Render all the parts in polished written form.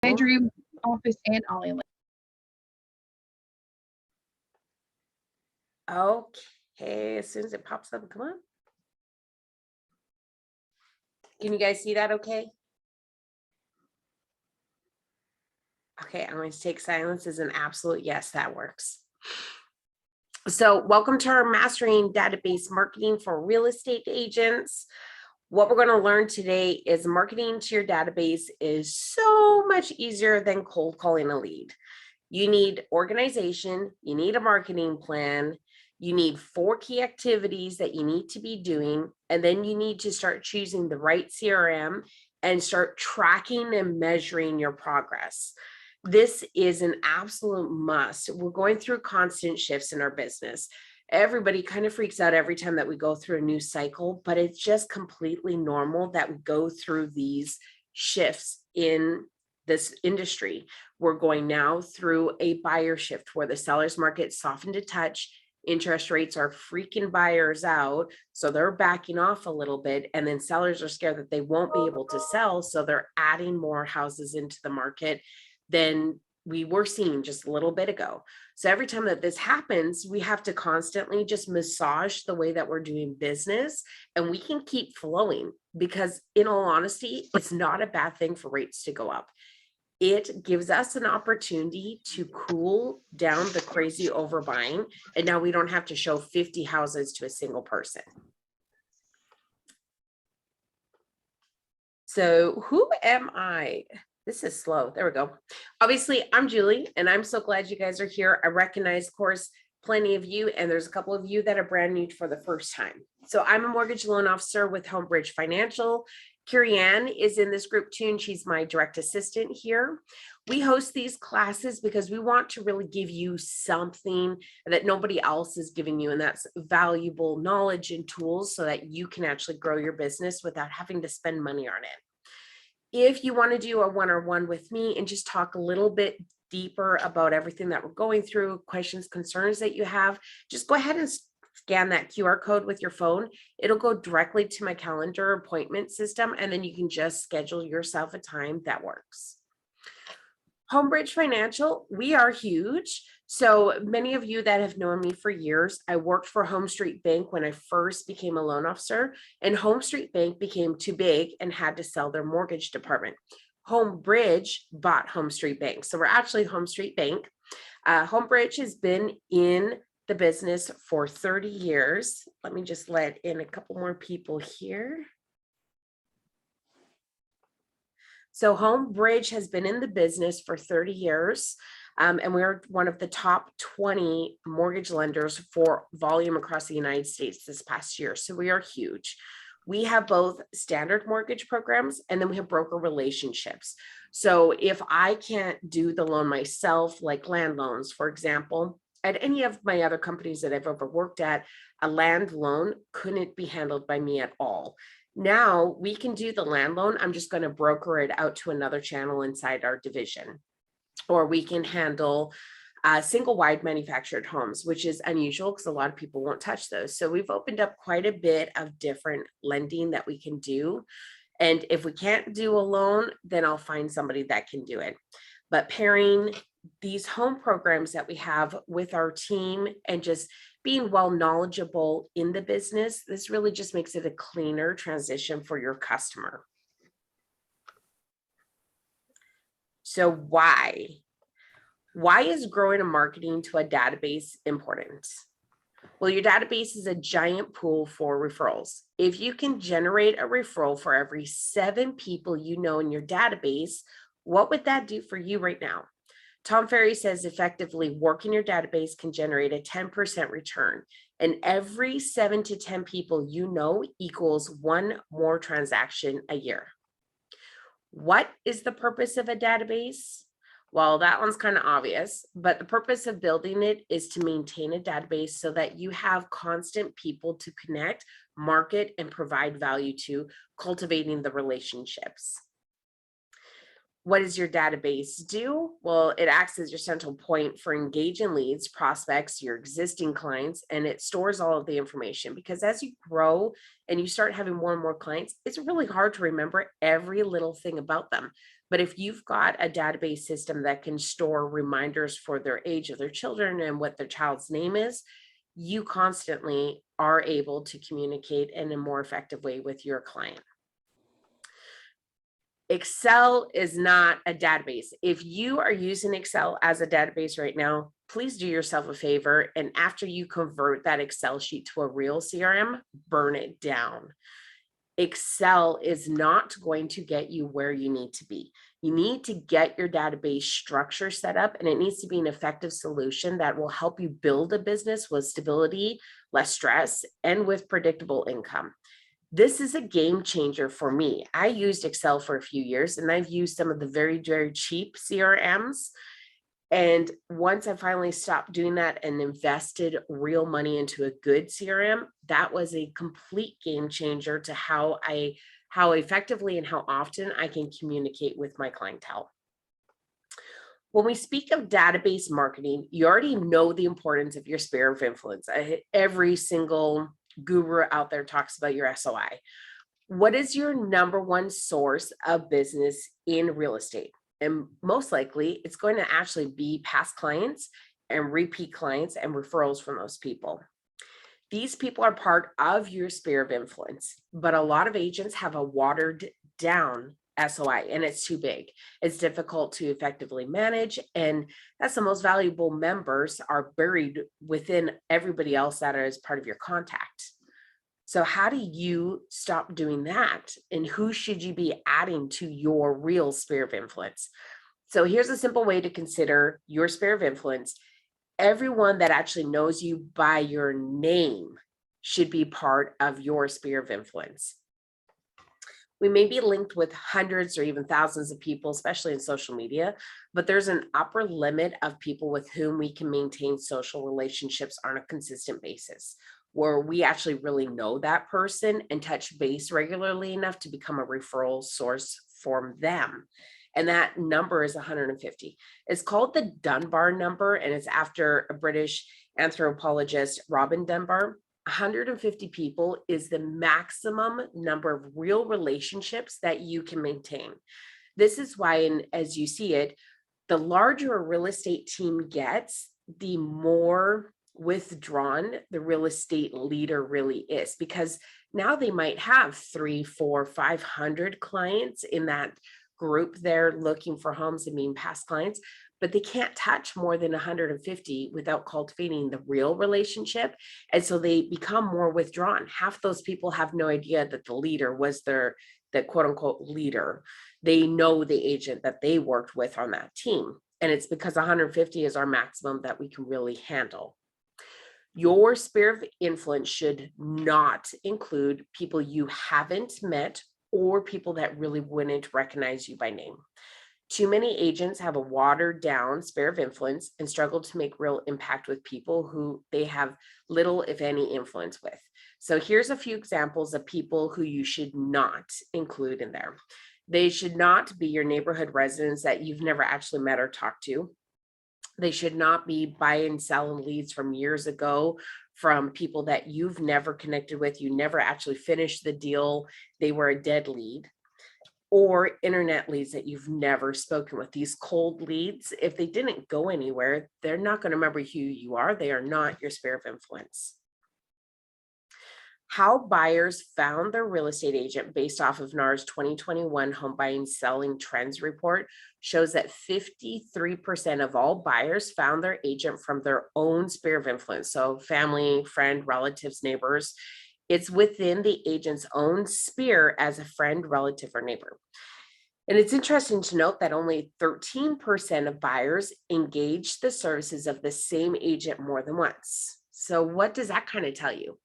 bedroom, office, and Ollie. Okay, as soon as it pops up, come on. Can you guys see that okay? Okay, I'm going to take silence as an absolute yes, that works. So welcome to our Mastering Database Marketing for Real Estate Agents. What we're going to learn today is marketing to your database is so much easier than cold calling a lead. You need organization, you need a marketing plan, you need 4 key activities that you need to be doing, and then you need to start choosing the right CRM and start tracking and measuring your progress. This is an absolute must. We're going through constant shifts in our business. Everybody kind of freaks out every time that we go through a new cycle, but it's just completely normal that we go through these shifts in this industry. We're going now through a buyer shift where the seller's market softened a touch. Interest rates are freaking buyers out, so they're backing off a little bit, and then sellers are scared that they won't be able to sell, so they're adding more houses into the market than we were seeing just a little bit ago. So every time that this happens, we have to constantly just massage the way that we're doing business, and we can keep flowing because, in all honesty, it's not a bad thing for rates to go up. It gives us an opportunity to cool down the crazy overbuying, and now we don't have to show 50 houses to a single person. So who am I? This is slow. There we go. Obviously, I'm Julie, and I'm so glad you guys are here. I recognize, of course, plenty of you, and there's a couple of you that are brand new for the first time. So I'm a mortgage loan officer with Homebridge Financial. Carrie Ann is in this group too, and she's my direct assistant here. We host these classes because we want to really give you something that nobody else is giving you, and that's valuable knowledge and tools so that you can actually grow your business without having to spend money on it. If you want to do a one-on-one with me and just talk a little bit deeper about everything that we're going through, questions, concerns that you have, just go ahead and scan that QR code with your phone. It'll go directly to my calendar appointment system, and then you can just schedule yourself a time that works. Homebridge Financial, we are huge. So many of you that have known me for years, I worked for Home Street Bank when I first became a loan officer, and Home Street Bank became too big and had to sell their mortgage department. Homebridge bought Home Street Bank. So we're actually Home Street Bank. Homebridge has been in the business for 30 years. Let me just let in a couple more people here. So Homebridge has been in the business for 30 years, and we're one of the top 20 mortgage lenders for volume across the United States this past year. So we are huge. We have both standard mortgage programs, and then we have broker relationships. So if I can't do the loan myself, like land loans, for example, at any of my other companies that I've ever worked at, a land loan couldn't be handled by me at all. Now we can do the land loan. I'm just going to broker it out to another channel inside our division. Or we can handle single wide manufactured homes, which is unusual because a lot of people won't touch those. So we've opened up quite a bit of different lending that we can do. And if we can't do a loan, then I'll find somebody that can do it. But pairing these home programs that we have with our team and just being well knowledgeable in the business, this really just makes it a cleaner transition for your customer. So why is growing a marketing to a database important? Well, your database is a giant pool for referrals. If you can generate a referral for every 7 people you know in your database, what would that do for you right now? Tom Ferry says effectively working your database can generate a 10% return, and every 7 to 10 people you know equals 1 more transaction a year. What is the purpose of a database? Well, that one's kind of obvious, but the purpose of building it is to maintain a database so that you have constant people to connect, market, and provide value to, cultivating the relationships. What does your database do? Well, it acts as your central point for engaging leads, prospects, your existing clients, and it stores all of the information, because as you grow and you start having more and more clients, it's really hard to remember every little thing about them. But if you've got a database system that can store reminders for their age of their children and what their child's name is, you constantly are able to communicate in a more effective way with your client. Excel is not a database. If you are using Excel as a database right now, please do yourself a favor. And after you convert that Excel sheet to a real CRM, burn it down. Excel is not going to get you where you need to be. You need to get your database structure set up, and it needs to be an effective solution that will help you build a business with stability, less stress, and with predictable income. This is a game changer for me. I used Excel for a few years, and I've used some of the very, very cheap CRMs. And once I finally stopped doing that and invested real money into a good CRM, that was a complete game changer to how effectively and how often I can communicate with my clientele. When we speak of database marketing, you already know the importance of your sphere of influence. Every single guru out there talks about your SOI. What is your number one source of business in real estate? And most likely it's going to actually be past clients and repeat clients and referrals from those people. These people are part of your sphere of influence, but a lot of agents have a watered down SOI and it's too big. It's difficult to effectively manage, and that's the most valuable members are buried within everybody else that is part of your contact. So how do you stop doing that? And who should you be adding to your real sphere of influence? So here's a simple way to consider your sphere of influence. Everyone that actually knows you by your name should be part of your sphere of influence. We may be linked with hundreds or even thousands of people, especially in social media, but there's an upper limit of people with whom we can maintain social relationships on a consistent basis, where we actually really know that person and touch base regularly enough to become a referral source for them. And that number is 150. It's called the Dunbar number, and it's after a British anthropologist, Robin Dunbar. 150 people is the maximum number of real relationships that you can maintain. This is why, and as you see it, the larger a real estate team gets, the more withdrawn the real estate leader really is, because now they might have 300, 400, 500 clients in that group. They're looking for homes and being past clients, but they can't touch more than 150 without cultivating the real relationship. And so they become more withdrawn. Half those people have no idea that the leader was the quote unquote leader. They know the agent that they worked with on that team. And it's because 150 is our maximum that we can really handle. Your sphere of influence should not include people you haven't met or people that really wouldn't recognize you by name. Too many agents have a watered down sphere of influence and struggle to make real impact with people who they have little, if any, influence with. So here's a few examples of people who you should not include in there. They should not be your neighborhood residents that you've never actually met or talked to. They should not be buying and selling leads from years ago from people that you've never connected with. You never actually finished the deal. They were a dead lead. Or internet leads that you've never spoken with. These cold leads, if they didn't go anywhere, they're not going to remember who you are. They are not your sphere of influence. How buyers found their real estate agent based off of NAR's 2021 Home Buying Selling Trends Report shows that 53% of all buyers found their agent from their own sphere of influence. So family, friend, relatives, neighbors. It's within the agent's own sphere as a friend, relative, or neighbor. And it's interesting to note that only 13% of buyers engage the services of the same agent more than once. So what does that kind of tell you?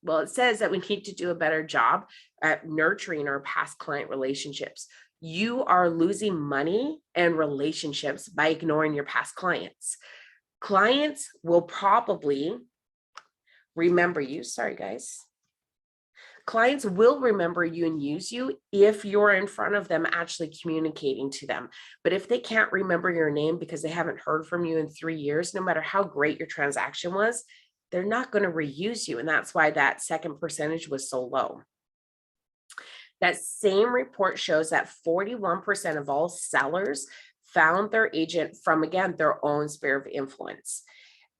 Well, it says that we need to do a better job at nurturing our past client relationships. You are losing money and relationships by ignoring your past clients. Clients will probably remember you. Sorry, guys. Clients will remember you and use you if you're in front of them actually communicating to them. But if they can't remember your name because they haven't heard from you in 3 years, no matter how great your transaction was, they're not going to reuse you. And that's why that second percentage was so low. That same report shows that 41% of all sellers found their agent from, again, their own sphere of influence.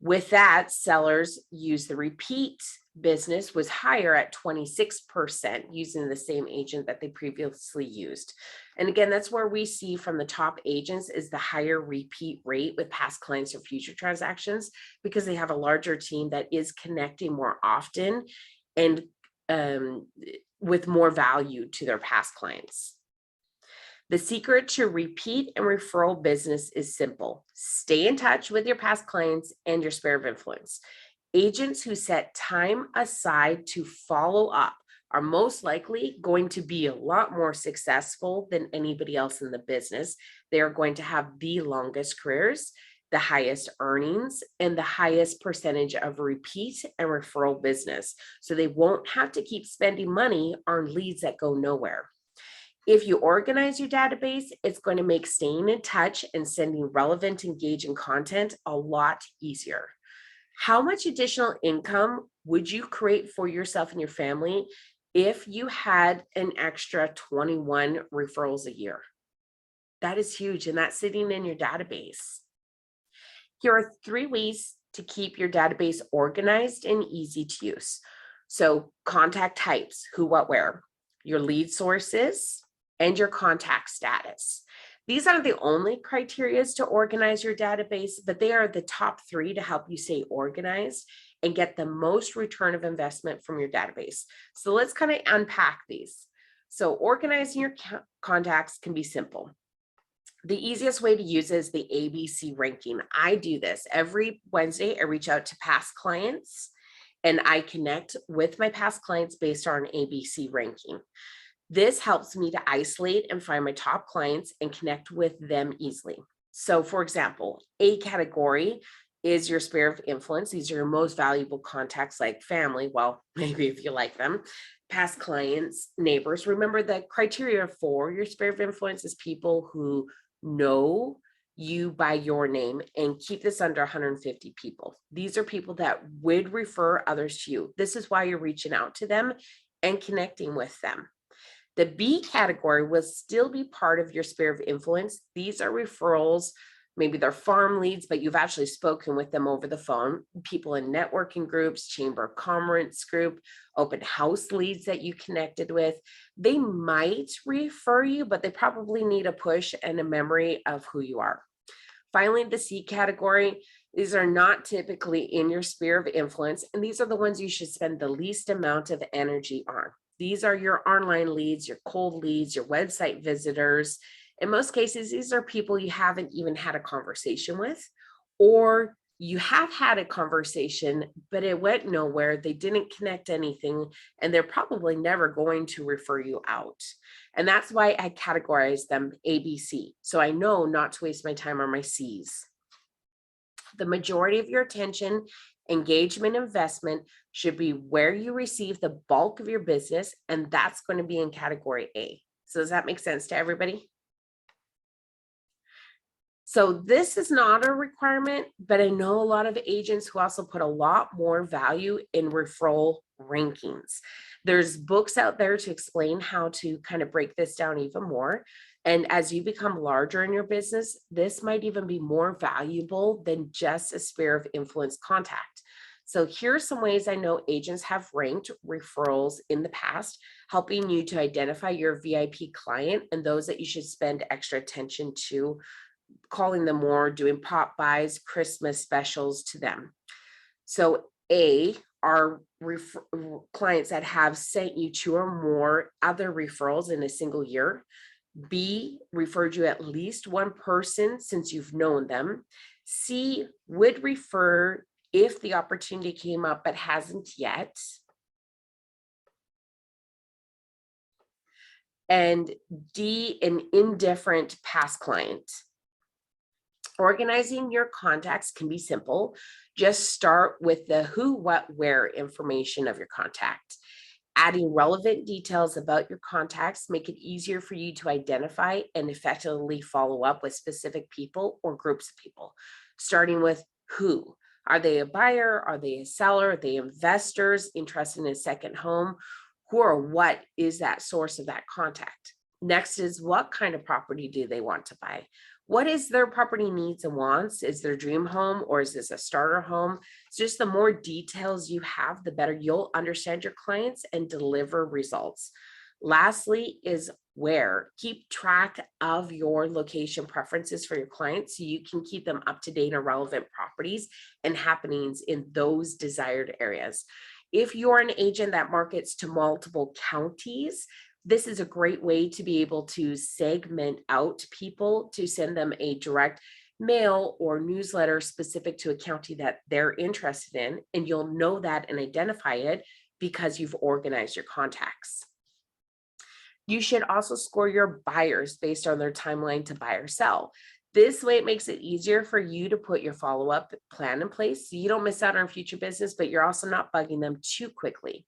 With that, sellers use the repeat business was higher at 26% using the same agent that they previously used. And again, that's where we see from the top agents is the higher repeat rate with past clients or future transactions, because they have a larger team that is connecting more often and with more value to their past clients. The secret to repeat and referral business is simple. Stay in touch with your past clients and your sphere of influence. Agents who set time aside to follow up are most likely going to be a lot more successful than anybody else in the business. They are going to have the longest careers, the highest earnings, and the highest percentage of repeat and referral business. So they won't have to keep spending money on leads that go nowhere. If you organize your database, it's going to make staying in touch and sending relevant, engaging content a lot easier. How much additional income would you create for yourself and your family if you had an extra 21 referrals a year? That is huge, and that's sitting in your database. Here are 3 ways to keep your database organized and easy to use. So contact types, who, what, where, your lead sources, and your contact status. These aren't the only criteria to organize your database, but they are the top 3 to help you stay organized and get the most return of investment from your database. So let's kind of unpack these. So organizing your contacts can be simple. The easiest way to use is the ABC ranking. I do this every Wednesday. I reach out to past clients and I connect with my past clients based on ABC ranking. This helps me to isolate and find my top clients and connect with them easily. So for example, A category is your sphere of influence. These are your most valuable contacts, like family. Well, maybe if you like them, past clients, neighbors. Remember, the criteria for your sphere of influence is people who know you by your name, and keep this under 150 people. These are people that would refer others to you. This is why you're reaching out to them and connecting with them. The B category will still be part of your sphere of influence. These are referrals. Maybe they're farm leads, but you've actually spoken with them over the phone. People in networking groups, chamber of commerce group, open house leads that you connected with. They might refer you, but they probably need a push and a memory of who you are. Finally, the C category. These are not typically in your sphere of influence, and these are the ones you should spend the least amount of energy on. These are your online leads, your cold leads, your website visitors. In most cases, these are people you haven't even had a conversation with, or you have had a conversation, but it went nowhere. They didn't connect anything, and they're probably never going to refer you out. And that's why I categorize them ABC. So I know not to waste my time on my C's. The majority of your attention, engagement, investment should be where you receive the bulk of your business, and that's going to be in category A. So does that make sense to everybody? So this is not a requirement, but I know a lot of agents who also put a lot more value in referral rankings. There's books out there to explain how to kind of break this down even more. And as you become larger in your business, this might even be more valuable than just a sphere of influence contact. So here's some ways I know agents have ranked referrals in the past, helping you to identify your VIP client and those that you should spend extra attention to, calling them more, doing pop buys, Christmas specials to them. So A are clients that have sent you 2 or more other referrals in a single year. B, referred you at least 1 person since you've known them. C, would refer if the opportunity came up but hasn't yet. And D, an indifferent past client. Organizing your contacts can be simple. Just start with the who, what, where information of your contact. Adding relevant details about your contacts make it easier for you to identify and effectively follow up with specific people or groups of people. Starting with who. Are they a buyer? Are they a seller? Are they investors interested in a second home? who or what is that source of that contact? Next is, what kind of property do they want to buy? What is their property needs and wants? Is their dream home, or is this a starter home? It's just the more details you have, the better you'll understand your clients and deliver results. Lastly is where. Keep track of your location preferences for your clients so you can keep them up to date on relevant properties and happenings in those desired areas. If you're an agent that markets to multiple counties, this is a great way to be able to segment out people, to send them a direct mail or newsletter specific to a county that they're interested in, and you'll know that and identify it because you've organized your contacts. You should also score your buyers based on their timeline to buy or sell. This way, it makes it easier for you to put your follow-up plan in place so you don't miss out on future business, but you're also not bugging them too quickly.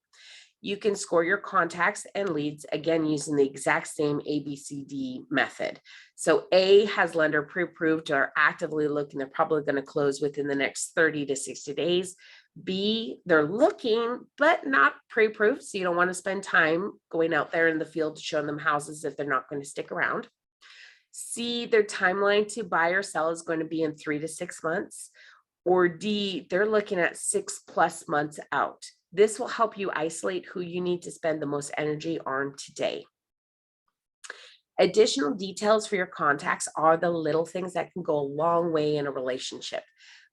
You can score your contacts and leads, again, using the exact same ABCD method. So A has lender pre-approved or actively looking, they're probably going to close within the next 30 to 60 days. B, they're looking, but not pre-approved. So you don't want to spend time going out there in the field to show them houses if they're not going to stick around. C, their timeline to buy or sell is going to be in 3 to 6 months. Or D, they're looking at 6+ months out. This will help you isolate who you need to spend the most energy on today. Additional details for your contacts are the little things that can go a long way in a relationship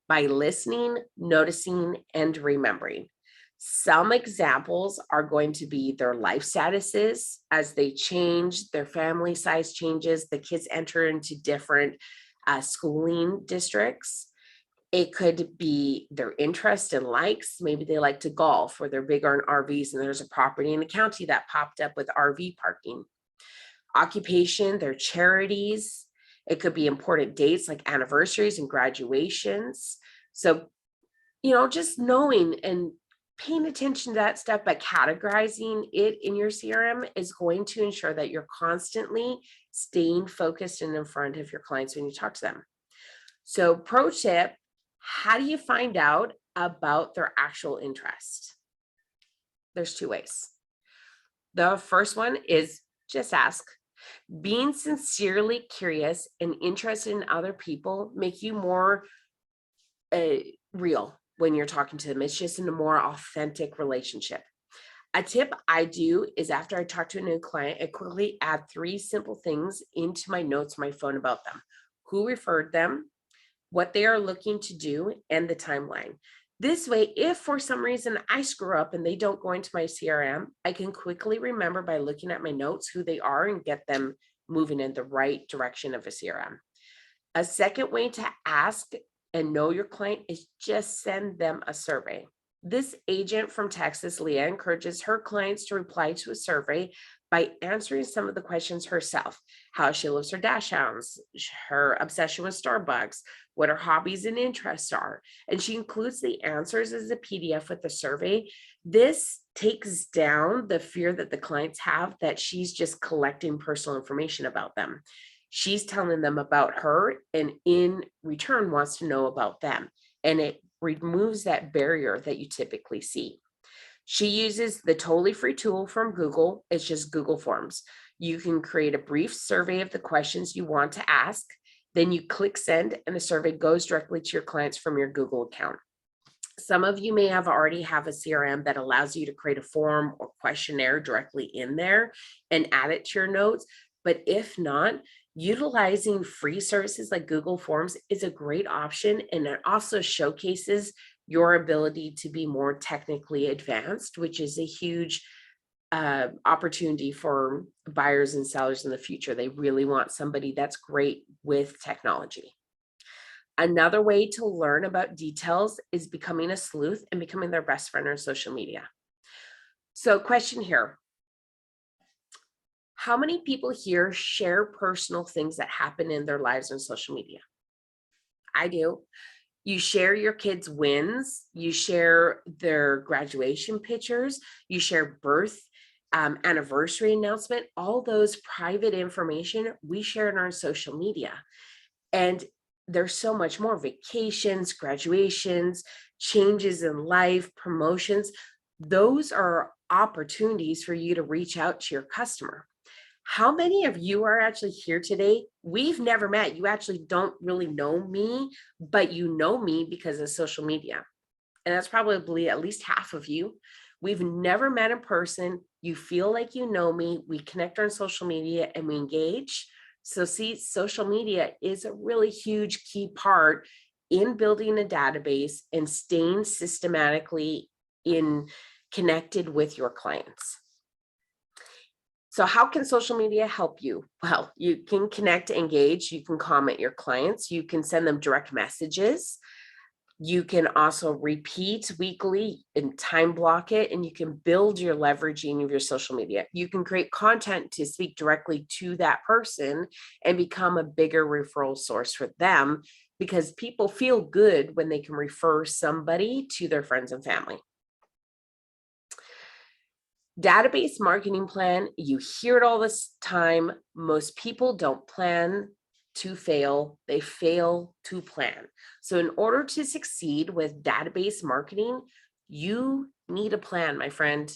by listening, noticing, and remembering. Some examples are going to be their life statuses as they change, their family size changes, the kids enter into different schooling districts. It could be their interest and likes. Maybe they like to golf, or they're big on RVs, and there's a property in the county that popped up with RV parking. Occupation, their charities. It could be important dates like anniversaries and graduations. So, just knowing and paying attention to that stuff, but categorizing it in your CRM is going to ensure that you're constantly staying focused and in front of your clients when you talk to them. So, pro tip, how do you find out about their actual interest? There's 2 ways. The first one is just ask. Being sincerely curious and interested in other people make you more real when you're talking to them. It's just in a more authentic relationship. A tip I do is, after I talk to a new client, I quickly add 3 simple things into my notes on my phone about them: who referred them, what they are looking to do, and the timeline. This way, if for some reason I screw up and they don't go into my CRM, I can quickly remember by looking at my notes who they are and get them moving in the right direction of a CRM. A second way to ask and know your client is just send them a survey. This agent from Texas, Leah, encourages her clients to reply to a survey by answering some of the questions herself: how she loves her dash hounds, her obsession with Starbucks, what her hobbies and interests are. And she includes the answers as a PDF with the survey. This takes down the fear that the clients have that she's just collecting personal information about them. She's telling them about her, and in return wants to know about them. And it removes that barrier that you typically see. She uses the totally free tool from Google. It's just Google Forms. You can create a brief survey of the questions you want to ask. Then you click send, and the survey goes directly to your clients from your Google account. Some of you may already have a CRM that allows you to create a form or questionnaire directly in there and add it to your notes. But if not, utilizing free services like Google Forms is a great option, and it also showcases your ability to be more technically advanced, which is a huge opportunity for buyers and sellers in the future. They really want somebody that's great with technology. Another way to learn about details is becoming a sleuth and becoming their best friend on social media. So, question here: how many people here share personal things that happen in their lives on social media? I do. You share your kids' wins, you share their graduation pictures, you share birth, anniversary announcement, all those private information we share in our social media. And there's so much more: vacations, graduations, changes in life, promotions. Those are opportunities for you to reach out to your customer. How many of you are actually here today? We've never met. You actually don't really know me, but you know me because of social media. And that's probably at least half of you. We've never met in person. You feel like you know me. We connect on social media and we engage. So see, social media is a really huge key part in building a database and staying systematically connected with your clients. So how can social media help you? Well, you can connect, engage, you can comment your clients, you can send them direct messages. You can also repeat weekly and time block it, and you can build your leveraging of your social media. You can create content to speak directly to that person and become a bigger referral source for them, because people feel good when they can refer somebody to their friends and family. Database marketing plan, you hear it all this time. Most people don't plan to fail, they fail to plan. So in order to succeed with database marketing, you need a plan, my friend.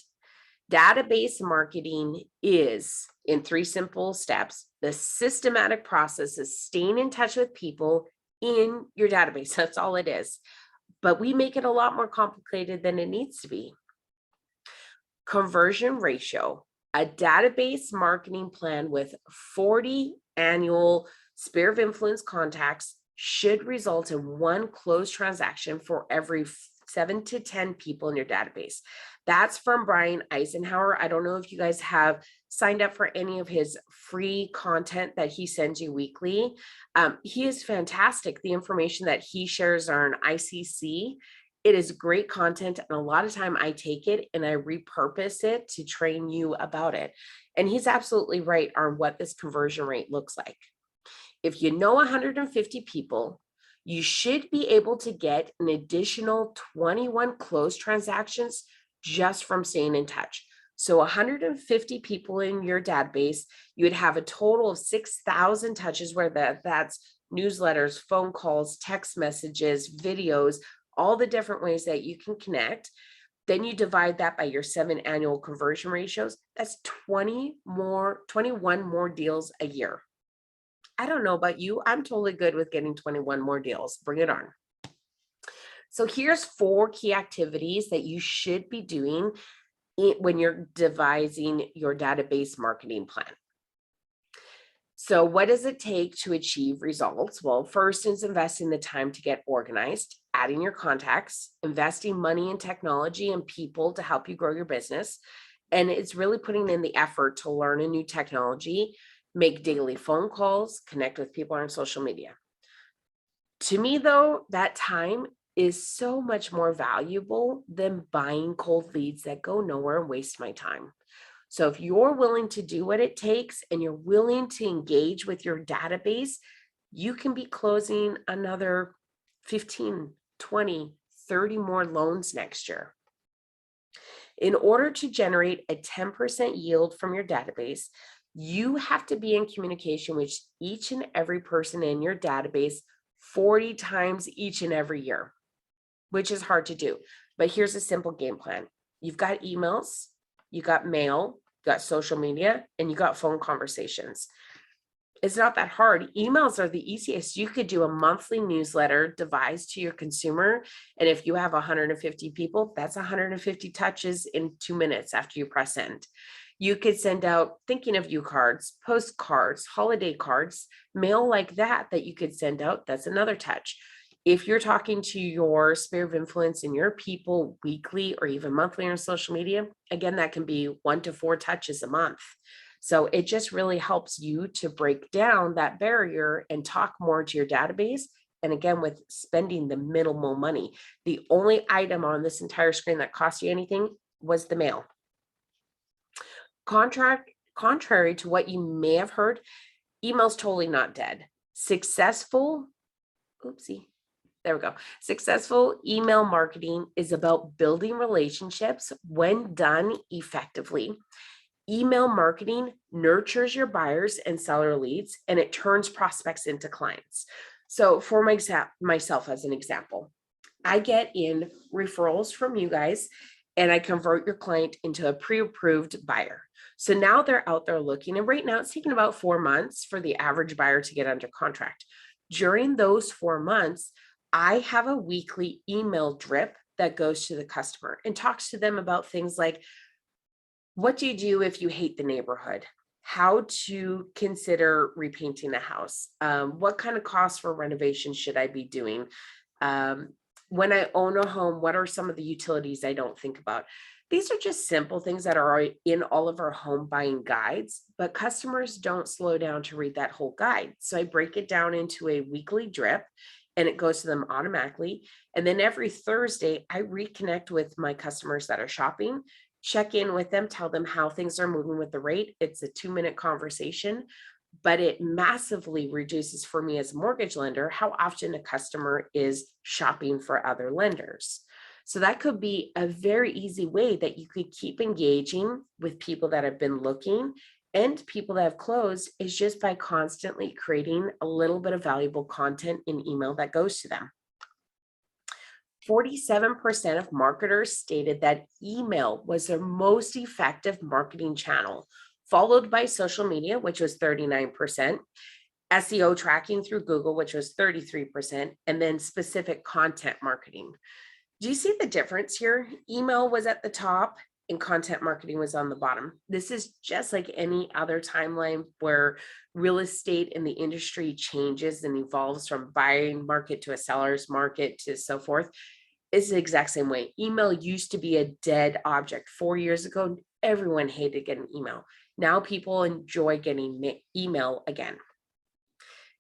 Database marketing is, in 3 simple steps, the systematic process of staying in touch with people in your database. That's all it is. But we make it a lot more complicated than it needs to be. Conversion ratio, a database marketing plan with 40 annual sphere of influence contacts should result in 1 closed transaction for every 7 to 10 people in your database. That's from Brian Eisenhower. I don't know if you guys have signed up for any of his free content that he sends you weekly. He is fantastic. The information that he shares on ICC, it is great content, and a lot of time I take it and I repurpose it to train you about it. And he's absolutely right on what this conversion rate looks like. If you know 150 people, you should be able to get an additional 21 closed transactions just from staying in touch. So 150 people in your database, you would have a total of 6,000 touches, where that's newsletters, phone calls, text messages, videos, all the different ways that you can connect. Then you divide that by your 7 annual conversion ratios. That's 21 more deals a year. I don't know about you. I'm totally good with getting 21 more deals. Bring it on. So here's 4 key activities that you should be doing when you're devising your database marketing plan. So what does it take to achieve results? Well, first is investing the time to get organized, adding your contacts, investing money in technology and people to help you grow your business. And it's really putting in the effort to learn a new technology, make daily phone calls, connect with people on social media. To me, though, that time is so much more valuable than buying cold leads that go nowhere and waste my time. So if you're willing to do what it takes and you're willing to engage with your database, you can be closing another 15, 20, 30 more loans next year. In order to generate a 10% yield from your database, you have to be in communication with each and every person in your database 40 times each and every year, which is hard to do. But here's a simple game plan. You've got emails, you got mail, you got social media, and you got phone conversations. It's not that hard. Emails are the easiest. You could do a monthly newsletter devised to your consumer. And if you have 150 people, that's 150 touches in 2 minutes after you press send. You could send out thinking of you cards, postcards, holiday cards, mail like that you could send out. That's another touch. If you're talking to your sphere of influence and your people weekly or even monthly on social media, again, that can be 1 to 4 touches a month. So it just really helps you to break down that barrier and talk more to your database. And again, with spending the minimal money, the only item on this entire screen that cost you anything was the mail. Contrary to what you may have heard, email's totally not dead. Successful email marketing is about building relationships when done effectively. Email marketing nurtures your buyers and seller leads, and it turns prospects into clients. So for myself as an example, I get in referrals from you guys, and I convert your client into a pre-approved buyer. So now they're out there looking, and right now it's taking about 4 months for the average buyer to get under contract. During those 4 months, I have a weekly email drip that goes to the customer and talks to them about things like, what do you do if you hate the neighborhood? How to consider repainting a house? What kind of costs for renovation should I be doing? Um, when I own a home, what are some of the utilities I don't think about? These are just simple things that are in all of our home buying guides, but customers don't slow down to read that whole guide. So I break it down into a weekly drip and it goes to them automatically. And then every Thursday, I reconnect with my customers that are shopping, check in with them, tell them how things are moving with the rate. It's a 2-minute conversation, but it massively reduces for me as a mortgage lender how often a customer is shopping for other lenders. So that could be a very easy way that you could keep engaging with people that have been looking and people that have closed, is just by constantly creating a little bit of valuable content in email that goes to them. 47% of marketers stated that email was their most effective marketing channel, followed by social media, which was 39%, SEO tracking through Google, which was 33%, and then specific content marketing. Do you see the difference here? Email was at the top and content marketing was on the bottom. This is just like any other timeline where real estate in the industry changes and evolves from buying market to a seller's market to so forth. It's the exact same way. Email used to be a dead object. 4 years ago, everyone hated getting email. Now people enjoy getting email again.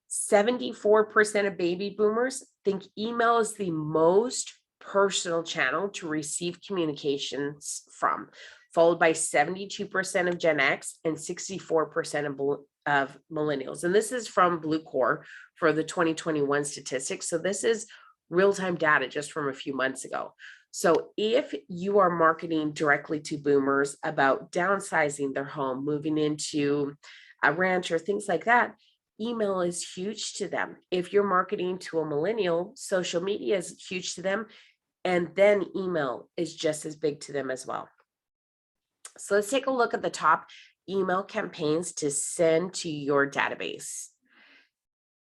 74% of baby boomers think email is the most personal channel to receive communications from, followed by 72% of Gen X and 64% of millennials. And this is from Bluecore for the 2021 statistics. So this is real-time data just from a few months ago. So if you are marketing directly to boomers about downsizing their home, moving into a ranch or things like that, email is huge to them. If you're marketing to a millennial, social media is huge to them. And then email is just as big to them as well. So let's take a look at the top email campaigns to send to your database.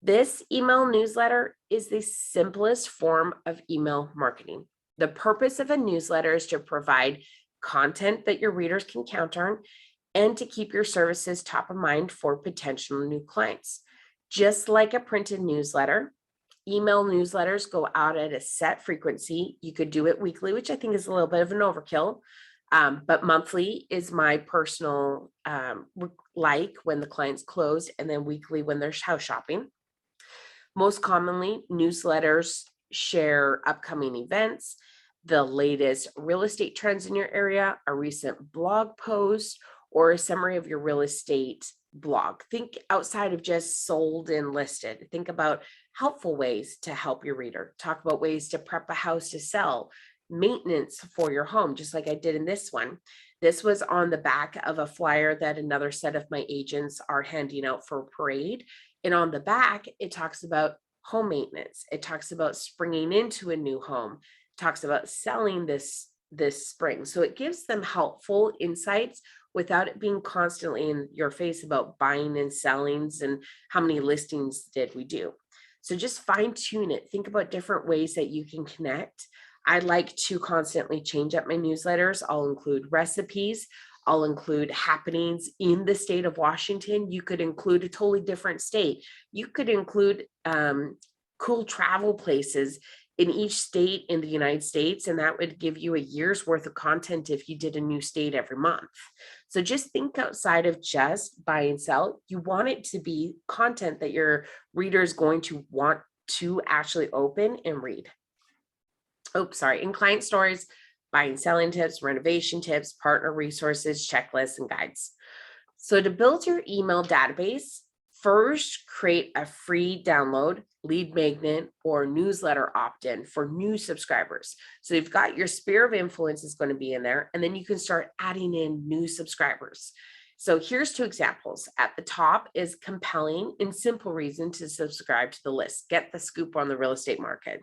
This email newsletter is the simplest form of email marketing. The purpose of a newsletter is to provide content that your readers can count on and to keep your services top of mind for potential new clients. Just like a printed newsletter, email newsletters go out at a set frequency. You could do it weekly, which I think is a little bit of an overkill, but monthly is my personal like when the client's closed, and then weekly when they're house shopping. Most commonly, newsletters share upcoming events, the latest real estate trends in your area, a recent blog post, or a summary of your real estate blog. Think outside of just sold and listed. Think about helpful ways to help your reader. Talk about ways to prep a house to sell, maintenance for your home, just like I did in this one. This was on the back of a flyer that another set of my agents are handing out for a parade. And on the back, it talks about home maintenance. It talks about springing into a new home. It talks about selling this spring. So it gives them helpful insights without it being constantly in your face about buying and sellings and how many listings did we do. So just fine tune it. Think about different ways that you can connect. I like to constantly change up my newsletters. I'll include recipes. I'll include happenings in the state of Washington. You could include a totally different state. You could include cool travel places in each state in the United States, and that would give you a year's worth of content if you did a new state every month. So just think outside of just buy and sell. You want it to be content that your reader is going to want to actually open and read. In client stories, buying, selling tips, renovation tips, partner resources, checklists, and guides. So to build your email database, first create a free download, lead magnet, or newsletter opt-in for new subscribers. So you've got your sphere of influence is going to be in there, and then you can start adding in new subscribers. So here's 2 examples. At the top is compelling and simple reason to subscribe to the list. Get the scoop on the real estate market.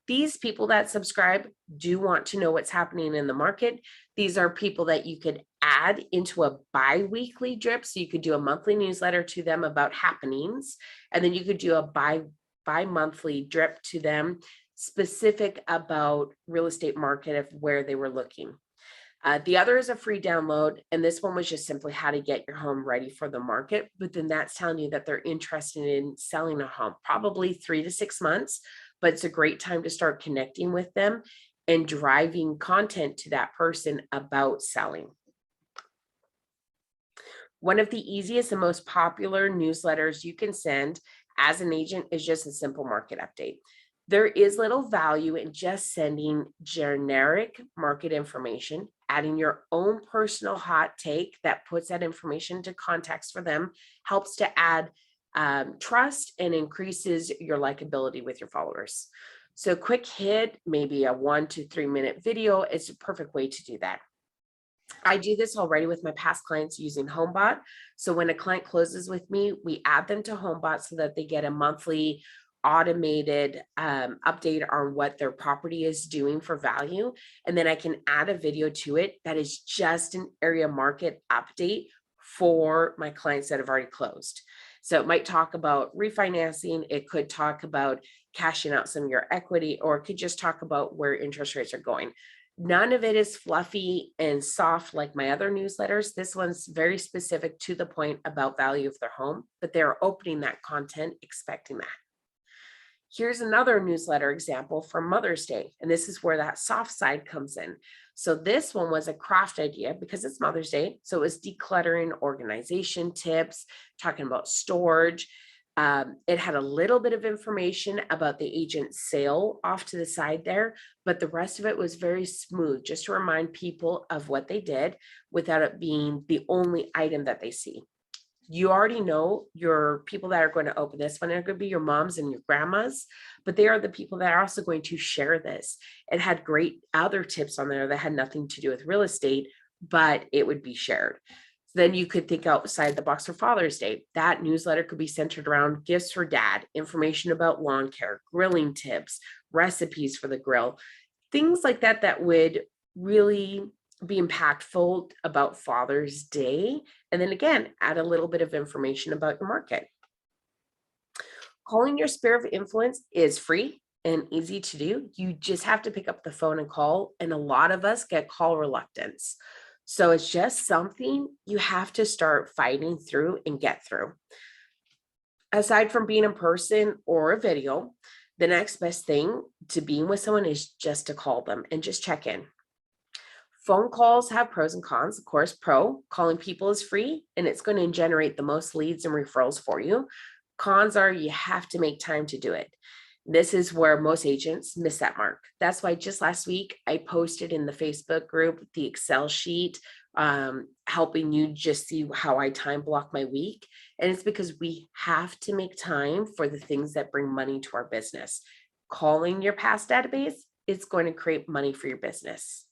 These people that subscribe do want to know what's happening in the market. These are people that you could add into a bi-weekly drip. So you could do a monthly newsletter to them about happenings, and then you could do a bi-monthly drip to them specific about real estate market of where they were looking. The other is a free download, and this one was just simply how to get your home ready for the market. But then that's telling you that they're interested in selling a home, probably 3 to 6 months, but it's a great time to start connecting with them and driving content to that person about selling. One of the easiest and most popular newsletters you can send as an agent is just a simple market update. There is little value in just sending generic market information. Adding your own personal hot take that puts that information into context for them helps to add trust and increases your likability with your followers. So quick hit, maybe a 1 to 3 minute video is a perfect way to do that. I do this already with my past clients using HomeBot. So when a client closes with me, we add them to HomeBot so that they get a monthly automated update on what their property is doing for value. And then I can add a video to it that is just an area market update for my clients that have already closed. So it might talk about refinancing. It could talk about cashing out some of your equity, or it could just talk about where interest rates are going. None of it is fluffy and soft like my other newsletters. This one's very specific to the point about value of their home, but they're opening that content expecting that. Here's another newsletter example from Mother's Day, and this is where that soft side comes in. So this one was a craft idea because it's Mother's Day. So it was decluttering, organization tips, talking about storage. It had a little bit of information about the agent's sale off to the side there, but the rest of it was very smooth, just to remind people of what they did without it being the only item that they see. You already know your people that are going to open this one are going to be your moms and your grandmas, but they are the people that are also going to share this. It had great other tips on there that had nothing to do with real estate, but it would be shared. Then you could think outside the box for Father's Day. That newsletter could be centered around gifts for dad, information about lawn care, grilling tips, recipes for the grill, things like that that would really be impactful about Father's Day. And then again, add a little bit of information about your market. Calling your sphere of influence is free and easy to do. You just have to pick up the phone and call. And a lot of us get call reluctance. So it's just something you have to start fighting through and get through. Aside from being in person or a video, the next best thing to being with someone is just to call them and just check in. Phone calls have pros and cons. Of course, pro, calling people is free and it's going to generate the most leads and referrals for you. Cons are you have to make time to do it. This is where most agents miss that mark. That's why just last week I posted in the Facebook group the Excel sheet, helping you just see how I time block my week. And it's because we have to make time for the things that bring money to our business. Calling your past database is going to create money for your business.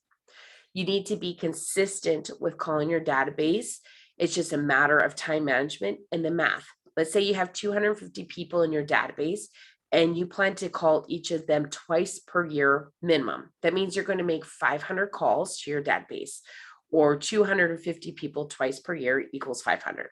You need to be consistent with calling your database. It's just a matter of time management and the math. Let's say you have 250 people in your database and you plan to call each of them twice per year minimum. That means you're going to make 500 calls to your database, or 250 people twice per year equals 500.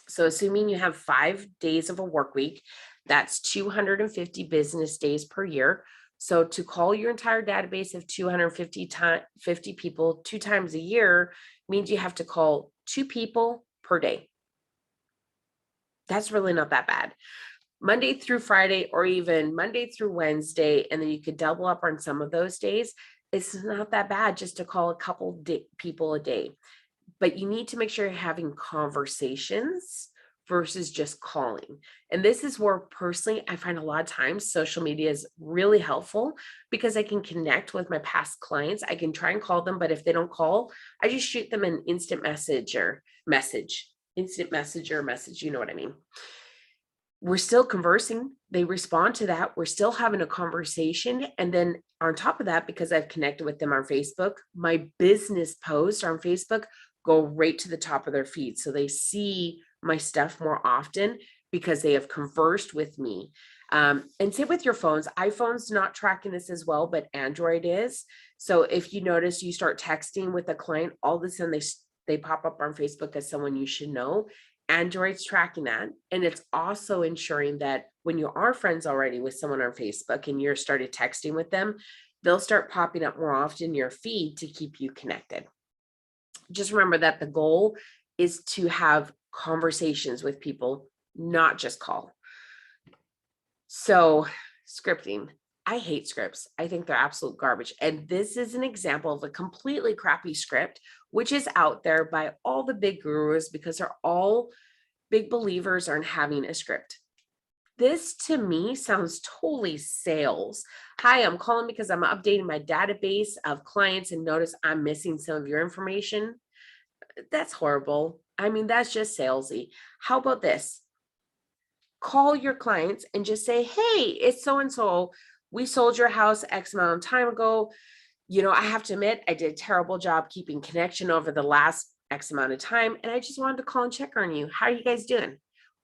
So assuming you have 5 days of a work week, that's 250 business days per year. So to call your entire database of 250 people 2 times a year means you have to call 2 people per day. That's really not that bad. Monday through Friday, or even Monday through Wednesday, and then you could double up on some of those days. It's not that bad just to call a couple people a day. But you need to make sure you're having conversations versus just calling. And this is where personally, I find a lot of times social media is really helpful because I can connect with my past clients. I can try and call them, but if they don't call, I just shoot them an instant message, you know what I mean? We're still conversing. They respond to that. We're still having a conversation. And then on top of that, because I've connected with them on Facebook, my business posts on Facebook go right to the top of their feed. So they see my stuff more often because they have conversed with me. And same with your phones. iPhone's not tracking this as well, but Android is. So if you notice you start texting with a client, all of a sudden they pop up on Facebook as someone you should know. Android's tracking that. And it's also ensuring that when you are friends already with someone on Facebook and you're started texting with them, they'll start popping up more often in your feed to keep you connected. Just remember that the goal is to have conversations with people, not just call. So scripting, I hate scripts. I think they're absolute garbage. And this is an example of a completely crappy script, which is out there by all the big gurus because they're all big believers in having a script. This to me sounds totally sales. Hi, I'm calling because I'm updating my database of clients and notice I'm missing some of your information. That's horrible. I mean, that's just salesy. How about this? Call your clients and just say, hey, it's so-and-so. We sold your house X amount of time ago. You know, I have to admit, I did a terrible job keeping connection over the last X amount of time. And I just wanted to call and check on you. How are you guys doing?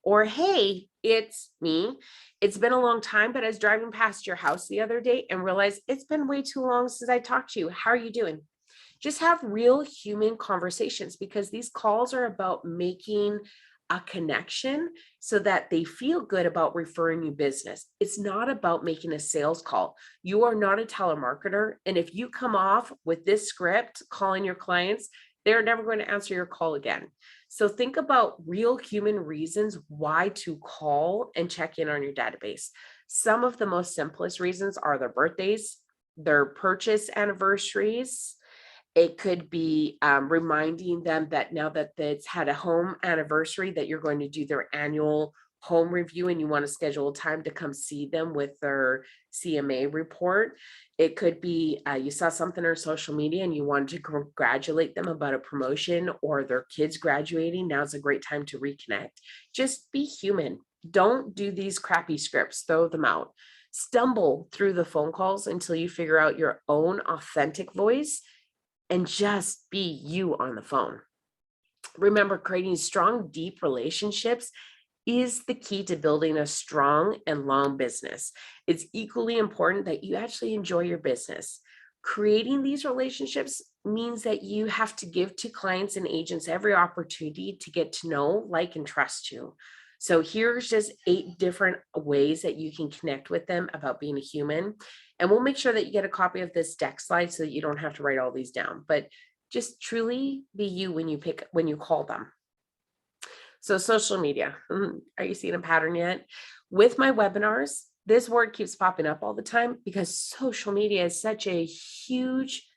Or, hey, it's me. It's been a long time, but I was driving past your house the other day and realized it's been way too long since I talked to you. How are you doing? Just have real human conversations because these calls are about making a connection so that they feel good about referring you business. It's not about making a sales call. You are not a telemarketer. And if you come off with this script calling your clients, they're never going to answer your call again. So think about real human reasons why to call and check in on your database. Some of the most simplest reasons are their birthdays, their purchase anniversaries. It could be reminding them that now that it's had a home anniversary, that you're going to do their annual home review and you want to schedule a time to come see them with their CMA report. It could be you saw something on social media and you wanted to congratulate them about a promotion or their kids graduating. Now's a great time to reconnect. Just be human. Don't do these crappy scripts. Throw them out. Stumble through the phone calls until you figure out your own authentic voice and just be you on the phone. Remember, creating strong, deep relationships is the key to building a strong and long business. It's equally important that you actually enjoy your business. Creating these relationships means that you have to give to clients and agents every opportunity to get to know, like, and trust you. So here's just 8 different ways that you can connect with them about being a human. And we'll make sure that you get a copy of this deck slide so that you don't have to write all these down, but just truly be you when you call them. So social media, are you seeing a pattern yet? With my webinars, this word keeps popping up all the time because social media is such a huge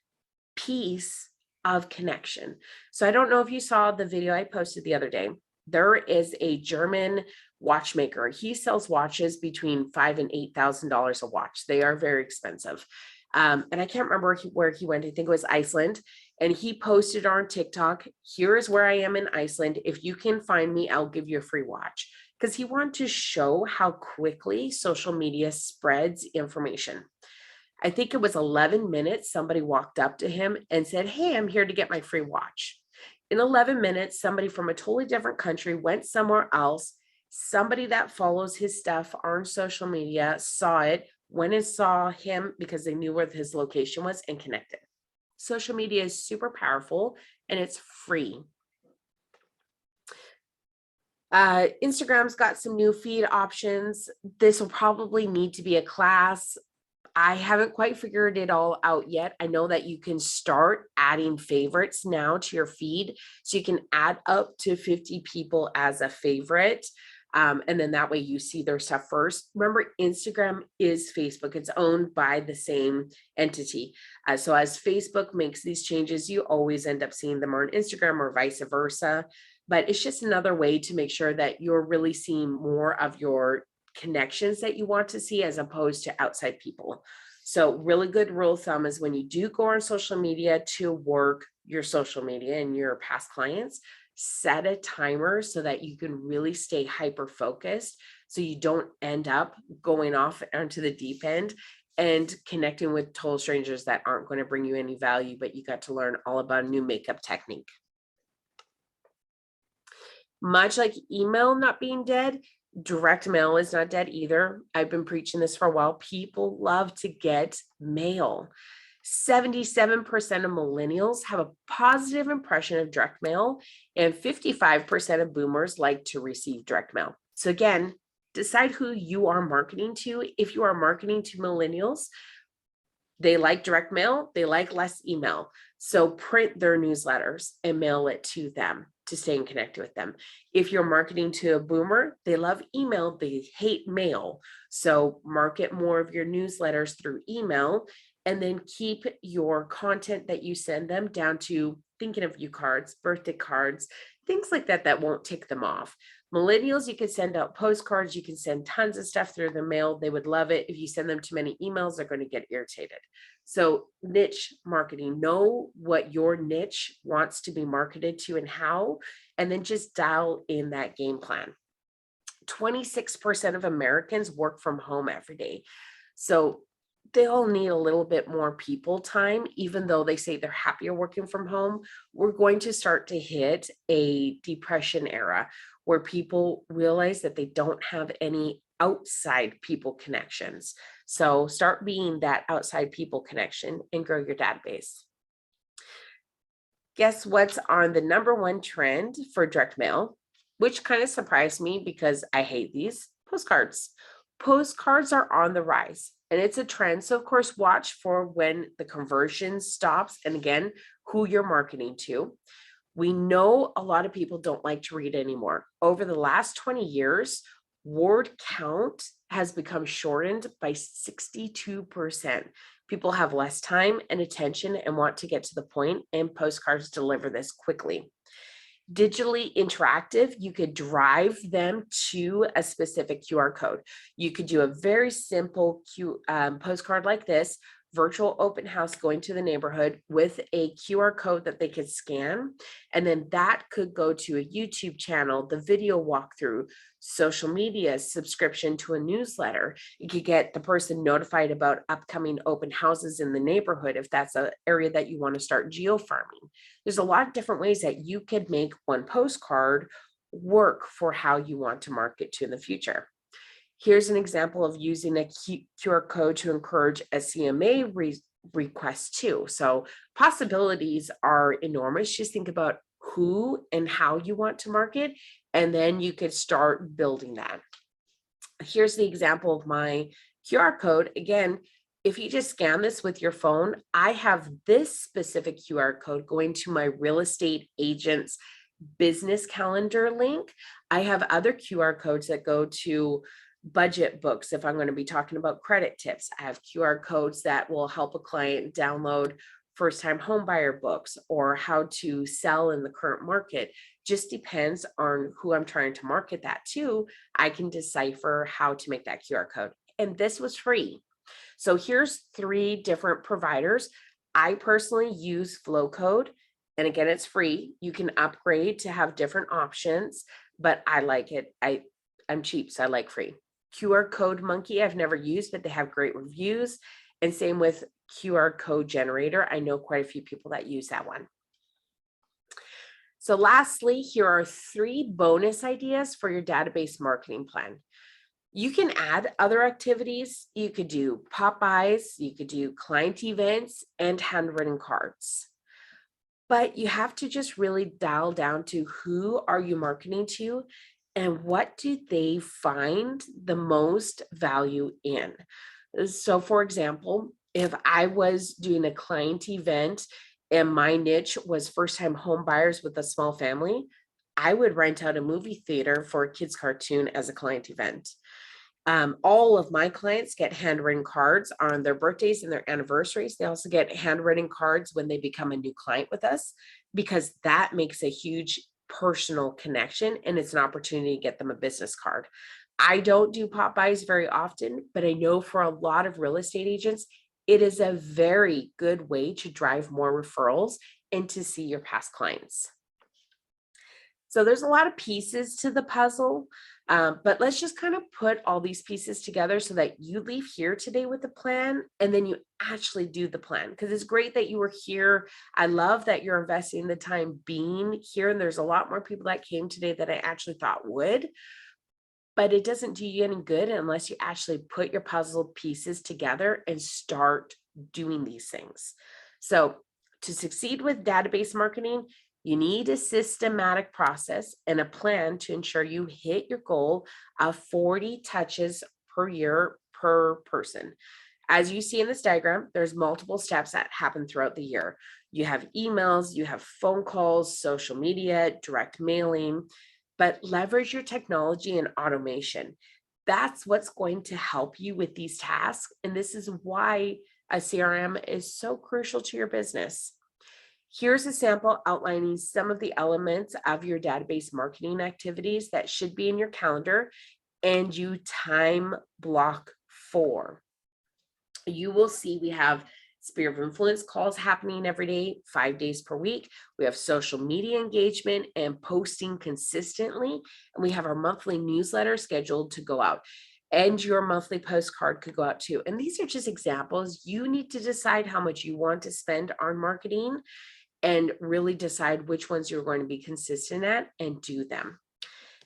piece of connection. So I don't know if you saw the video I posted the other day. There is a German watchmaker. He sells watches between $5,000 and $8,000 a watch. They are very expensive. And I can't remember where he went. I think it was Iceland. And he posted on TikTok, here is where I am in Iceland. If you can find me, I'll give you a free watch. Because he wanted to show how quickly social media spreads information. I think it was 11 minutes, somebody walked up to him and said, hey, I'm here to get my free watch. In 11 minutes, somebody from a totally different country went somewhere else. Somebody that follows his stuff on social media saw it, went and saw him because they knew where his location was and connected. Social media is super powerful and it's free. Instagram's got some new feed options. This will probably need to be a class. I haven't quite figured it all out yet. I know that you can start adding favorites now to your feed. So you can add up to 50 people as a favorite. And then that way you see their stuff first. Remember, Instagram is Facebook. It's owned by the same entity. So as Facebook makes these changes, you always end up seeing them on Instagram or vice versa. But it's just another way to make sure that you're really seeing more of your connections that you want to see as opposed to outside people. So really good rule of thumb is when you do go on social media to work your social media and your past clients, set a timer so that you can really stay hyper focused so you don't end up going off onto the deep end and connecting with total strangers that aren't going to bring you any value, but you got to learn all about a new makeup technique. Much like email not being dead, Direct mail is not dead either. I've been preaching this for a while. People love to get mail. 77% of millennials have a positive impression of direct mail, and 55% of boomers like to receive direct mail. So again, decide who you are marketing to. If you are marketing to millennials, they like direct mail, they like less email. So print their newsletters and mail it to them to stay connected with them. If you're marketing to a boomer, they love email, they hate mail. So market more of your newsletters through email, and then keep your content that you send them down to thinking of you cards, birthday cards, things like that that won't tick them off. Millennials, you can send out postcards, you can send tons of stuff through the mail. They would love it. If you send them too many emails, they're going to get irritated. So niche marketing, know what your niche wants to be marketed to and how, and then just dial in that game plan. 26% of Americans work from home every day. So they'll need a little bit more people time, even though they say they're happier working from home. We're going to start to hit a depression era where people realize that they don't have any outside people connections. So start being that outside people connection and grow your database. Guess what's on the #1 trend for direct mail, which kind of surprised me because I hate these? Postcards. Postcards are on the rise and it's a trend. So of course, watch for when the conversion stops and again, who you're marketing to. We know a lot of people don't like to read anymore. Over the last 20 years, word count has become shortened by 62%. People have less time and attention and want to get to the point, and postcards deliver this quickly. Digitally interactive, you could drive them to a specific QR code. You could do a very simple postcard like this, virtual open house going to the neighborhood with a QR code that they could scan. And then that could go to a YouTube channel, the video walkthrough, social media subscription to a newsletter. You could get the person notified about upcoming open houses in the neighborhood if that's an area that you want to start geofarming. There's a lot of different ways that you could make one postcard work for how you want to market to in the future. Here's an example of using a QR code to encourage a CMA request too. So possibilities are enormous. Just think about who and how you want to market, and then you could start building that. Here's the example of my QR code. Again, if you just scan this with your phone, I have this specific QR code going to my real estate agent's business calendar link. I have other QR codes that go to budget books. If I'm going to be talking about credit tips, I have QR codes that will help a client download first-time homebuyer books or how to sell in the current market. Just depends on who I'm trying to market that to. I can decipher how to make that QR code. And this was free. So here's 3 different providers. I personally use Flowcode. And again, it's free. You can upgrade to have different options, but I like it. I'm cheap, so I like free. QR Code Monkey, I've never used, but they have great reviews. And same with QR Code Generator. I know quite a few people that use that one. So lastly, here are 3 bonus ideas for your database marketing plan. You can add other activities. You could do pop-bys, you could do client events and handwritten cards. But you have to just really dial down to who are you marketing to and what do they find the most value in. So for example, if I was doing a client event and my niche was first-time home buyers with a small family, I would rent out a movie theater for a kids cartoon as a client event. All of my clients get handwritten cards on their birthdays and their anniversaries. They also get handwritten cards when they become a new client with us, because that makes a huge personal connection and it's an opportunity to get them a business card. I don't do pop-bys very often, but I know for a lot of real estate agents, it is a very good way to drive more referrals and to see your past clients. So there's a lot of pieces to the puzzle, but let's just kind of put all these pieces together so that you leave here today with a plan and then you actually do the plan, because it's great that you were here. I love that you're investing the time being here, and there's a lot more people that came today that I actually thought would. but it doesn't do you any good unless you actually put your puzzle pieces together and start doing these things. So to succeed with database marketing, you need a systematic process and a plan to ensure you hit your goal of 40 touches per year per person. As you see in this diagram, there's multiple steps that happen throughout the year. You have emails, you have phone calls, social media, direct mailing, but leverage your technology and automation. That's what's going to help you with these tasks. And this is why a CRM is so crucial to your business. Here's a sample outlining some of the elements of your database marketing activities that should be in your calendar and you time block for. You will see we have sphere of influence calls happening every day, 5 days per week. We have social media engagement and posting consistently. And we have our monthly newsletter scheduled to go out. And your monthly postcard could go out too. And these are just examples. You need to decide how much you want to spend on marketing and really decide which ones you're going to be consistent at and do them.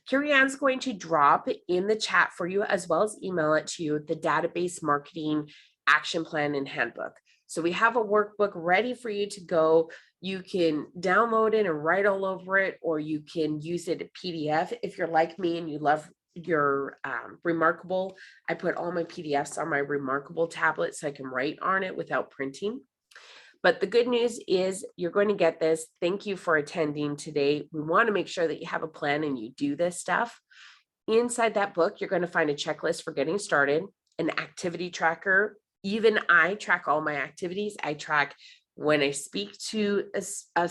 Carrie Ann's going to drop in the chat for you, as well as email it to you, the database marketing action plan and handbook. So we have a workbook ready for you to go. You can download it and write all over it, or you can use it at PDF. If you're like me and you love your Remarkable, I put all my PDFs on my Remarkable tablet so I can write on it without printing. But the good news is you're going to get this. Thank you for attending today. We want to make sure that you have a plan and you do this stuff. Inside that book, you're going to find a checklist for getting started, an activity tracker. Even I track all my activities. I track when I speak to a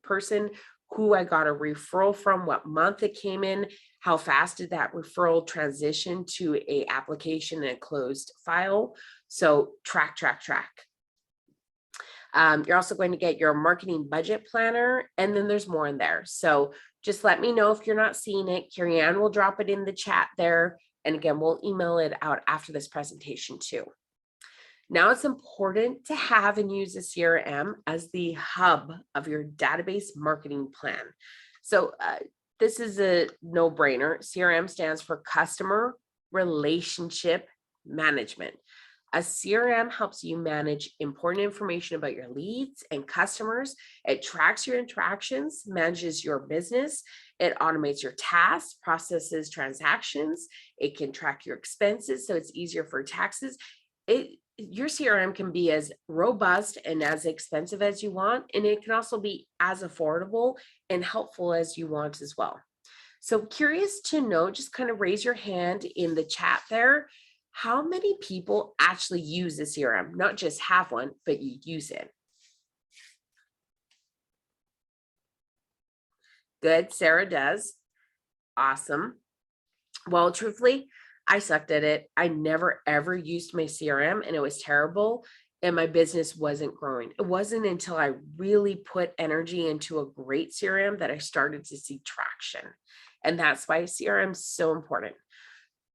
person, who I got a referral from, what month it came in, how fast did that referral transition to a application and a closed file. So track. You're also going to get your marketing budget planner, and then there's more in there. So just let me know if you're not seeing it. Carrie Ann will drop it in the chat there. And again, we'll email it out after this presentation too. Now it's important to have and use a CRM as the hub of your database marketing plan. So this is a no-brainer. CRM stands for Customer Relationship Management. A CRM helps you manage important information about your leads and customers. It tracks your interactions, manages your business. It automates your tasks, processes transactions. It can track your expenses, so it's easier for taxes. Your CRM can be as robust and as expensive as you want, and it can also be as affordable and helpful as you want as well. So curious to know, just kind of raise your hand in the chat there. How many people actually use a CRM? Not just have one, but you use it. Good, Sarah does. Awesome. Well, truthfully, I sucked at it. I never ever used my CRM and it was terrible and my business wasn't growing. It wasn't until I really put energy into a great CRM that I started to see traction. And that's why CRM is so important.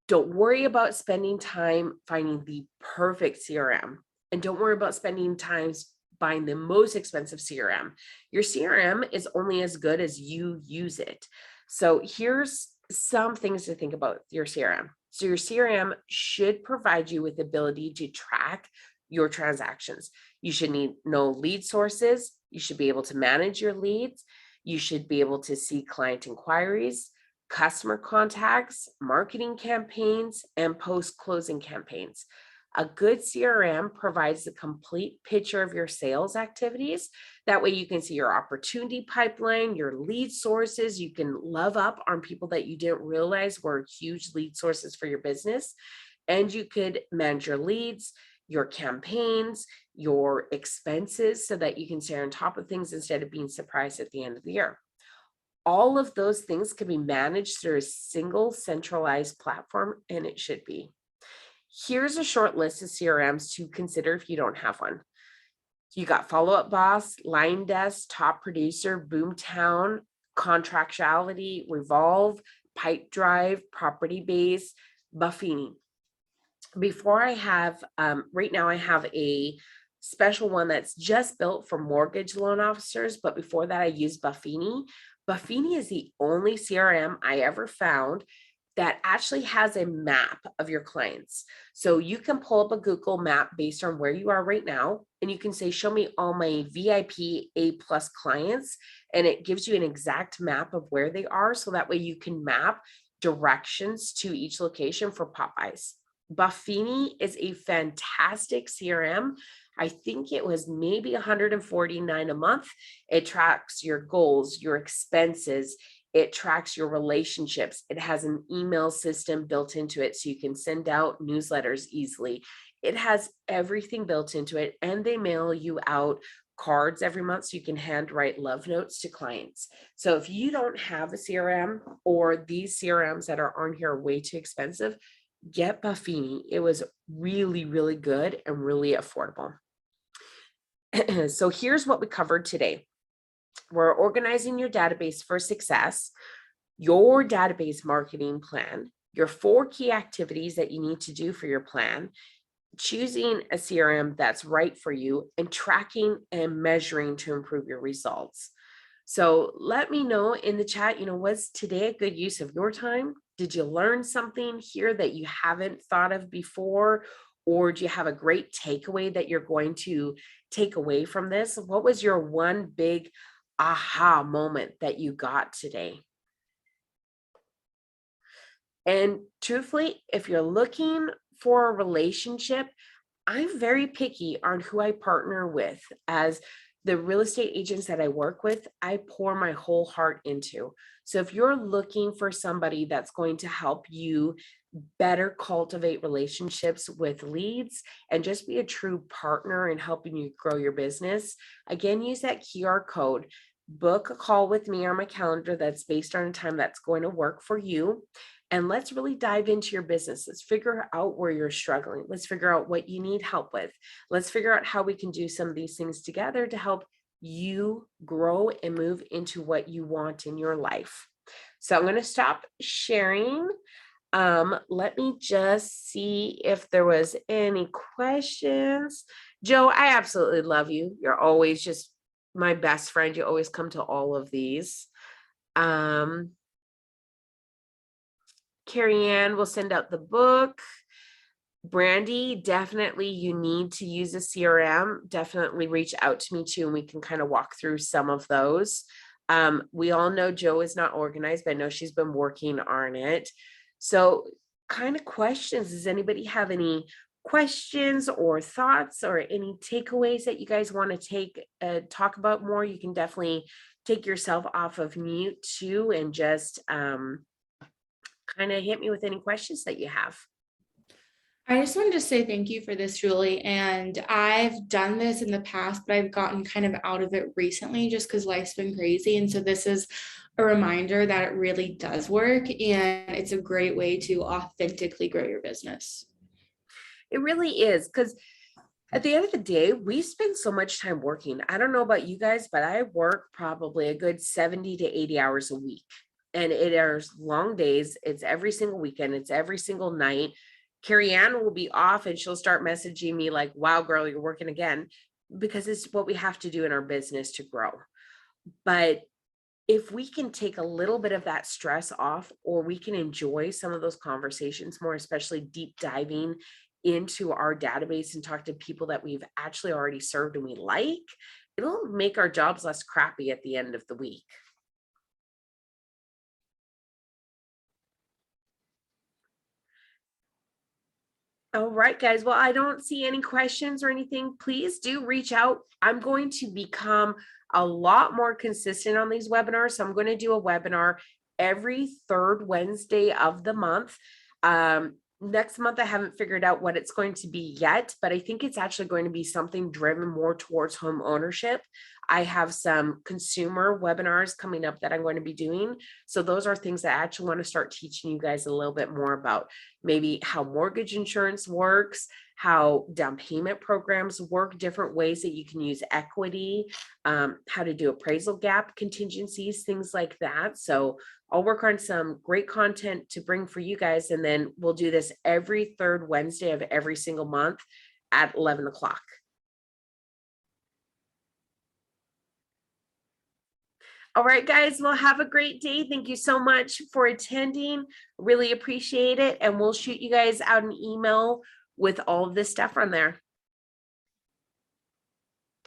Don't worry about spending time finding the perfect CRM, and don't worry about spending time buying the most expensive CRM. Your CRM is only as good as you use it. So here's some things to think about your CRM. So your CRM should provide you with the ability to track your transactions. You should know lead sources. You should be able to manage your leads. You should be able to see client inquiries, customer contacts, marketing campaigns, and post-closing campaigns. A good CRM provides the complete picture of your sales activities. That way you can see your opportunity pipeline, your lead sources. You can love up on people that you didn't realize were huge lead sources for your business. And you could manage your leads, your campaigns, your expenses, so that you can stay on top of things instead of being surprised at the end of the year. All of those things can be managed through a single centralized platform, and it should be. Here's a short list of CRMs to consider if you don't have one. You got Follow Up Boss, Line Desk, Top Producer, Boomtown, Contractuality, Revolve, Pipedrive, Property Base, Buffini. Before I have, right now I have a special one that's just built for mortgage loan officers, but before that I used Buffini. Buffini is the only CRM I ever found that actually has a map of your clients. So you can pull up a Google map based on where you are right now, and you can say, show me all my VIP A+ clients, and it gives you an exact map of where they are. So that way you can map directions to each location for Popeyes. Buffini is a fantastic CRM. I think it was maybe $149 a month. It tracks your goals, your expenses. It tracks your relationships. It has an email system built into it so you can send out newsletters easily. It has everything built into it, and they mail you out cards every month so you can handwrite love notes to clients. So if you don't have a CRM, or these CRMs that are on here are way too expensive, get Buffini. It was really, really good and really affordable. So here's what we covered today. We're organizing your database for success, your database marketing plan, your 4 key activities that you need to do for your plan, choosing a CRM that's right for you, and tracking and measuring to improve your results. So let me know in the chat, was today a good use of your time? Did you learn something here that you haven't thought of before? Or do you have a great takeaway that you're going to take away from this? What was your one big aha moment that you got today? And truthfully, if you're looking for a relationship, I'm very picky on who I partner with. As the real estate agents that I work with, I pour my whole heart into. So if you're looking for somebody that's going to help you better cultivate relationships with leads and just be a true partner in helping you grow your business, again, use that QR code. Book a call with me on my calendar that's based on a time that's going to work for you. And let's really dive into your business. Let's figure out where you're struggling. Let's figure out what you need help with. Let's figure out how we can do some of these things together to help you grow and move into what you want in your life. So I'm going to stop sharing. Let me just see if there was any questions. Joe, I absolutely love you. You're always just my best friend. You always come to all of these. Carrie Ann will send out the book. Brandy, definitely you need to use a CRM. Definitely reach out to me too, and we can kind of walk through some of those. We all know Joe is not organized, but I know she's been working on it. So kind of questions, does anybody have any questions or thoughts or any takeaways that you guys want to talk about more? You can definitely take yourself off of mute too, and just kind of hit me with any questions that you have. I just wanted to say thank you for this, Julie. And I've done this in the past, but I've gotten kind of out of it recently just because life's been crazy. And so this is a reminder that it really does work. And it's a great way to authentically grow your business. It really is, because at the end of the day, we spend so much time working. I don't know about you guys, but I work probably a good 70 to 80 hours a week. And it is long days. It's every single weekend. It's every single night. Carrie Ann will be off and she'll start messaging me like, wow, girl, you're working again, because it's what we have to do in our business to grow. But if we can take a little bit of that stress off, or we can enjoy some of those conversations more, especially deep diving into our database and talk to people that we've actually already served and we like, it'll make our jobs less crappy at the end of the week. All right, guys. Well, I don't see any questions or anything. Please do reach out. I'm going to become a lot more consistent on these webinars. So I'm going to do a webinar every third Wednesday of the month. Next month, I haven't figured out what it's going to be yet, but I think it's actually going to be something driven more towards home ownership. I have some consumer webinars coming up that I'm going to be doing. So those are things that I actually want to start teaching you guys a little bit more about, maybe how mortgage insurance works, how down payment programs work, different ways that you can use equity, how to do appraisal gap contingencies, things like that. So I'll work on some great content to bring for you guys. And then we'll do this every third Wednesday of every single month at 11 o'clock. All right, guys, well, have a great day. Thank you so much for attending. Really appreciate it. And we'll shoot you guys out an email with all of this stuff on there.